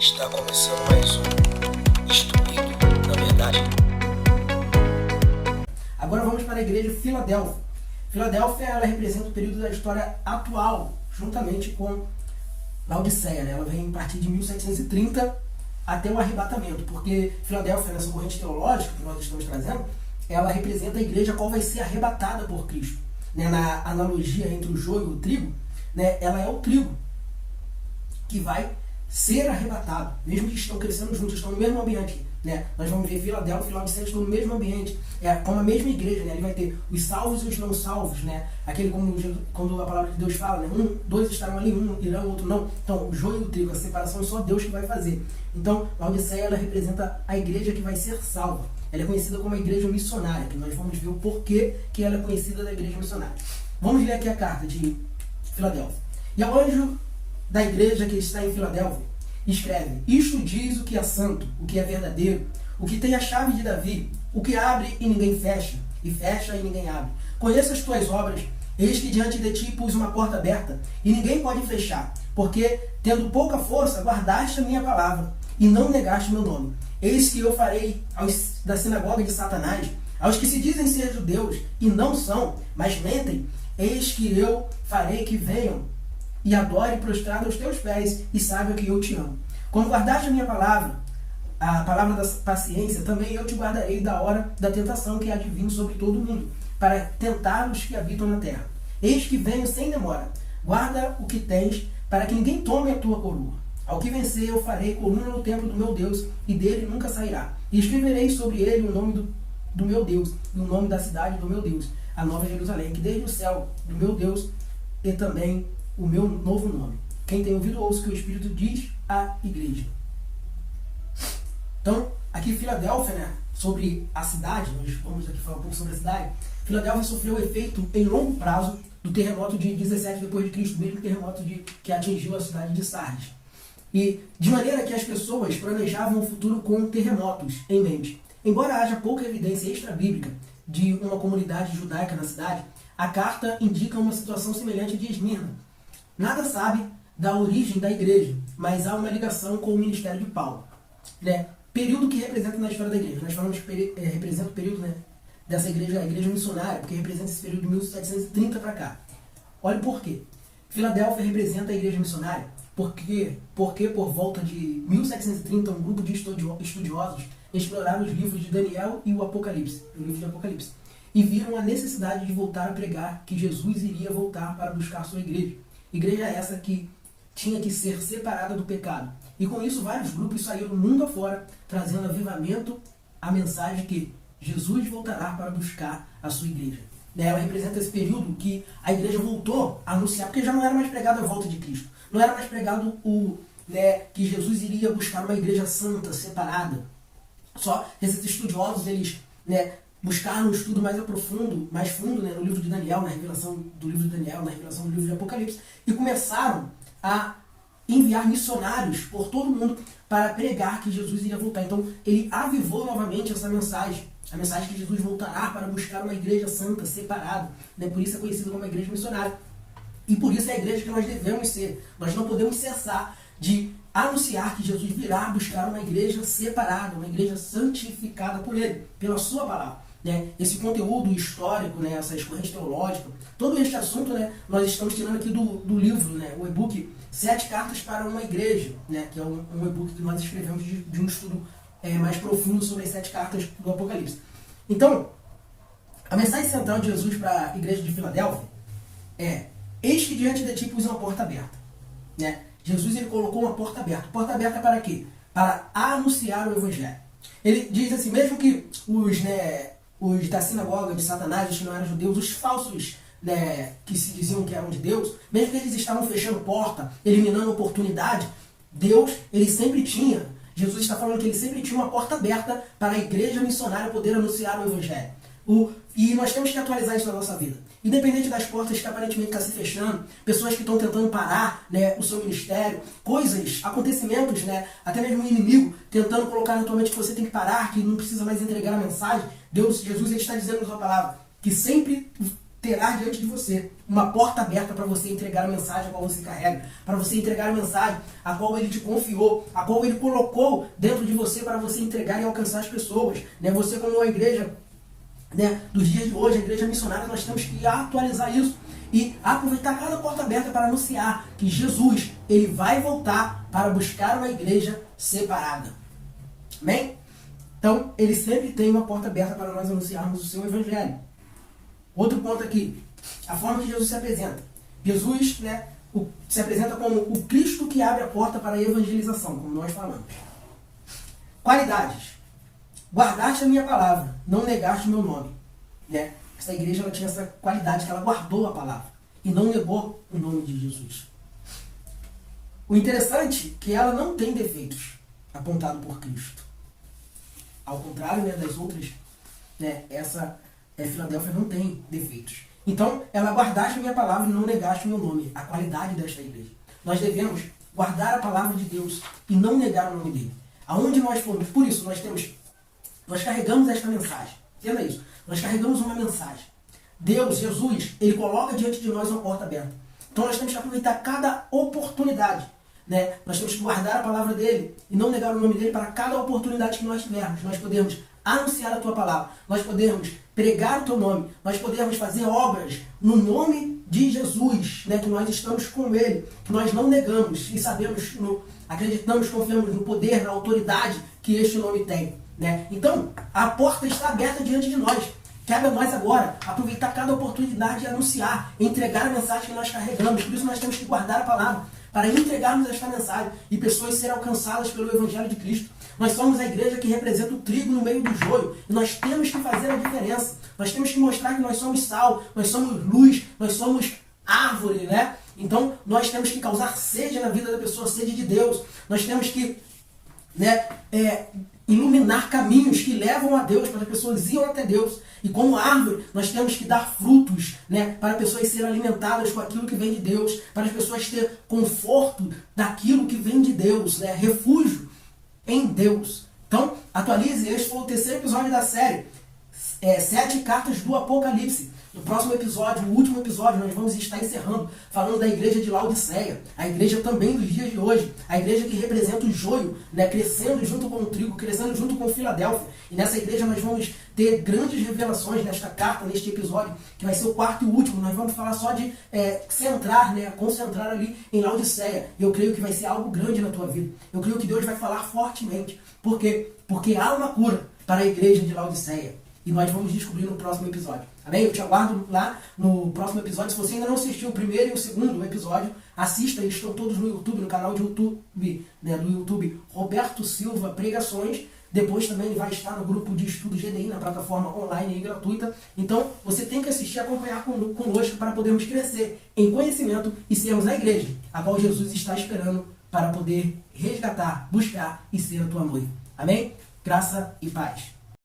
Está começando mais um Instruído na Verdade. Agora vamos para a igreja de Filadélfia. Filadélfia, ela representa o período da história atual, juntamente com Laodiceia, né? Ela vem a partir de 1730 até o arrebatamento, porque Filadélfia, nessa corrente teológica que nós estamos trazendo, ela representa a igreja qual vai ser arrebatada por Cristo. Né? Na analogia entre o joio e o trigo, né? Ela é o trigo que vai ser arrebatado, mesmo que estão crescendo juntos, estão no mesmo ambiente, né? Nós vamos ver Filadélfia e Laodiceia estão no mesmo ambiente, como a mesma igreja, né? Ele vai ter os salvos e os não salvos, né? Aquele quando a palavra de Deus fala, né? Dois estarão ali, um irá, o outro não. Então, o joio e o trigo, a separação, só Deus que vai fazer. Então, Laodiceia, ela representa a igreja que vai ser salva. Ela é conhecida como a igreja missionária, que nós vamos ver o porquê que ela é conhecida da igreja missionária. Vamos ler aqui a carta de Filadélfia. E ao anjo da igreja que está em Filadélfia, escreve: isto diz o que é santo, o que é verdadeiro, o que tem a chave de Davi, o que abre e ninguém fecha, e fecha e ninguém abre. Conheço as tuas obras, eis que diante de ti pus uma porta aberta, e ninguém pode fechar, porque, tendo pouca força, guardaste a minha palavra, e não negaste meu nome. Eis que eu farei da sinagoga de Satanás, aos que se dizem ser judeus, e não são, mas mentem, eis que eu farei que venham e adore prostrado aos teus pés, e saiba que eu te amo. Quando guardaste a minha palavra, a palavra da paciência, também eu te guardarei da hora da tentação que há de vir sobre todo o mundo, para tentar os que habitam na terra. Eis que venho sem demora. Guarda o que tens, para que ninguém tome a tua coroa. Ao que vencer, eu farei coluna no templo do meu Deus, e dele nunca sairá. E escreverei sobre ele o nome do meu Deus, e o nome da cidade do meu Deus, a nova Jerusalém, que desde o céu do meu Deus, e também o meu novo nome. Quem tem ouvido, ouça o que o Espírito diz à igreja. Então, aqui Filadélfia, né, sobre a cidade, nós vamos aqui falar um pouco sobre a cidade. Filadélfia sofreu efeito em longo prazo do terremoto de 17 depois de Cristo, mesmo terremoto que atingiu a cidade de Sardes. E de maneira que as pessoas planejavam o futuro com terremotos em mente. Embora haja pouca evidência extra-bíblica de uma comunidade judaica na cidade, a carta indica uma situação semelhante de Esmirna. Nada sabe da origem da igreja, mas há uma ligação com o ministério de Paulo. Né? Período que representa na história da igreja. Nós falamos que representa o período, né, dessa igreja, a igreja missionária, porque representa esse período de 1730 para cá. Olha por quê. Filadélfia representa a igreja missionária porque por volta de 1730 um grupo de estudiosos exploraram os livros de Daniel e o Apocalipse, o livro de Apocalipse, e viram a necessidade de voltar a pregar que Jesus iria voltar para buscar sua igreja. Igreja essa que tinha que ser separada do pecado. E com isso vários grupos saíram do mundo afora, trazendo avivamento à mensagem que Jesus voltará para buscar a sua igreja. Ela representa esse período que a igreja voltou a anunciar, porque já não era mais pregado a volta de Cristo. Não era mais pregado que Jesus iria buscar uma igreja santa, separada. Só esses estudiosos, eles buscaram um estudo mais profundo, mais fundo, no livro de Daniel, na revelação do livro de Daniel, na revelação do livro de Apocalipse, e começaram a enviar missionários por todo o mundo para pregar que Jesus iria voltar. Então, ele avivou novamente essa mensagem, a mensagem que Jesus voltará para buscar uma igreja santa, separada. Por isso é conhecida como a igreja missionária. E por isso é a igreja que nós devemos ser. Nós não podemos cessar de anunciar que Jesus virá buscar uma igreja separada, uma igreja santificada por ele, pela sua palavra. Esse conteúdo histórico, essas correntes teológicas, todo este assunto, nós estamos tirando aqui do livro, o e-book 7 Cartas para uma Igreja, que é um e-book que nós escrevemos de um estudo mais profundo sobre as 7 cartas do Apocalipse. Então, a mensagem central de Jesus para a igreja de Filadélfia é: eis que diante de ti pus uma porta aberta. Jesus, ele colocou uma porta aberta. Porta aberta para quê? Para anunciar o Evangelho. Ele diz assim, mesmo que os da sinagoga de Satanás, os que não eram judeus, os falsos que se diziam que eram de Deus, mesmo que eles estavam fechando porta, eliminando oportunidade, Deus, ele sempre tinha, Jesus está falando que ele sempre tinha uma porta aberta para a igreja missionária poder anunciar o Evangelho. E nós temos que atualizar isso na nossa vida. Independente das portas que aparentemente estão se fechando, pessoas que estão tentando parar o seu ministério, coisas, acontecimentos, até mesmo o inimigo tentando colocar na tua mente que você tem que parar, que não precisa mais entregar a mensagem. Jesus, ele está dizendo na sua palavra que sempre terá diante de você uma porta aberta para você entregar a mensagem a qual você carrega, para você entregar a mensagem a qual ele te confiou, a qual ele colocou dentro de você para você entregar e alcançar as pessoas. Né? Você, como uma igreja, né, dos dias de hoje, a igreja missionária, nós temos que atualizar isso e aproveitar cada porta aberta para anunciar que Jesus, ele vai voltar para buscar uma igreja separada. Amém? Então, ele sempre tem uma porta aberta para nós anunciarmos o seu evangelho. Outro ponto aqui, a forma que Jesus se apresenta. Jesus, né, se apresenta como o Cristo que abre a porta para a evangelização, como nós falamos. Qualidades. Guardaste a minha palavra, não negaste o meu nome. Né? Essa igreja ela tinha essa qualidade que ela guardou a palavra e não negou o nome de Jesus. O interessante é que ela não tem defeitos apontados por Cristo. Ao contrário, né, das outras, né, essa Filadélfia não tem defeitos. Então, ela guardaste a minha palavra e não negaste o meu nome. A qualidade desta igreja. Nós devemos guardar a palavra de Deus e não negar o nome dele. Aonde nós formos, por isso, nós carregamos esta mensagem. Entenda isso. Nós carregamos uma mensagem. Deus, Jesus, ele coloca diante de nós uma porta aberta. Então nós temos que aproveitar cada oportunidade. Né? Nós temos que guardar a palavra dele e não negar o nome dele para cada oportunidade que nós tivermos. Nós podemos anunciar a tua palavra. Nós podemos pregar o teu nome. Nós podemos fazer obras no nome de Jesus. Né? Que nós estamos com ele. Que nós não negamos e sabemos, acreditamos, confiamos no poder, na autoridade que este nome tem. Né? Então, a porta está aberta diante de nós. Cabe a nós agora aproveitar cada oportunidade e anunciar, entregar a mensagem que nós carregamos. Por isso nós temos que guardar a palavra, para entregarmos esta mensagem e pessoas serem alcançadas pelo Evangelho de Cristo. Nós somos a igreja que representa o trigo no meio do joio e nós temos que fazer a diferença. Nós temos que mostrar que nós somos sal, nós somos luz, nós somos árvore, né? Então nós temos que causar sede na vida da pessoa, sede de Deus. Nós temos que, né, iluminar caminhos que levam a Deus, para as pessoas irem até Deus. E como árvore, nós temos que dar frutos, né, para as pessoas serem alimentadas com aquilo que vem de Deus, para as pessoas terem conforto daquilo que vem de Deus, né, refúgio em Deus. Então, atualize, este foi o terceiro episódio da série, 7 cartas do Apocalipse. No próximo episódio, o último episódio, nós vamos estar encerrando, falando da igreja de Laodiceia, a igreja também dos dias de hoje, a igreja que representa o joio, né, crescendo junto com o trigo, crescendo junto com Filadélfia. E nessa igreja nós vamos ter grandes revelações nesta carta, neste episódio, que vai ser o quarto e último. Nós vamos falar só de centrar, né, concentrar ali em Laodiceia. E eu creio que vai ser algo grande na tua vida. Eu creio que Deus vai falar fortemente. Por quê? Porque há uma cura para a igreja de Laodiceia. E nós vamos descobrir no próximo episódio. Amém? Eu te aguardo lá no próximo episódio. Se você ainda não assistiu o primeiro e o segundo episódio, assista. Eles estão todos no YouTube, no canal de YouTube, né, do YouTube Roberto Silva Pregações. Depois também vai estar no grupo de estudo GDI, na plataforma online e gratuita. Então, você tem que assistir e acompanhar conosco para podermos crescer em conhecimento e sermos a igreja, a qual Jesus está esperando para poder resgatar, buscar e ser a tua noiva. Amém? Graça e paz.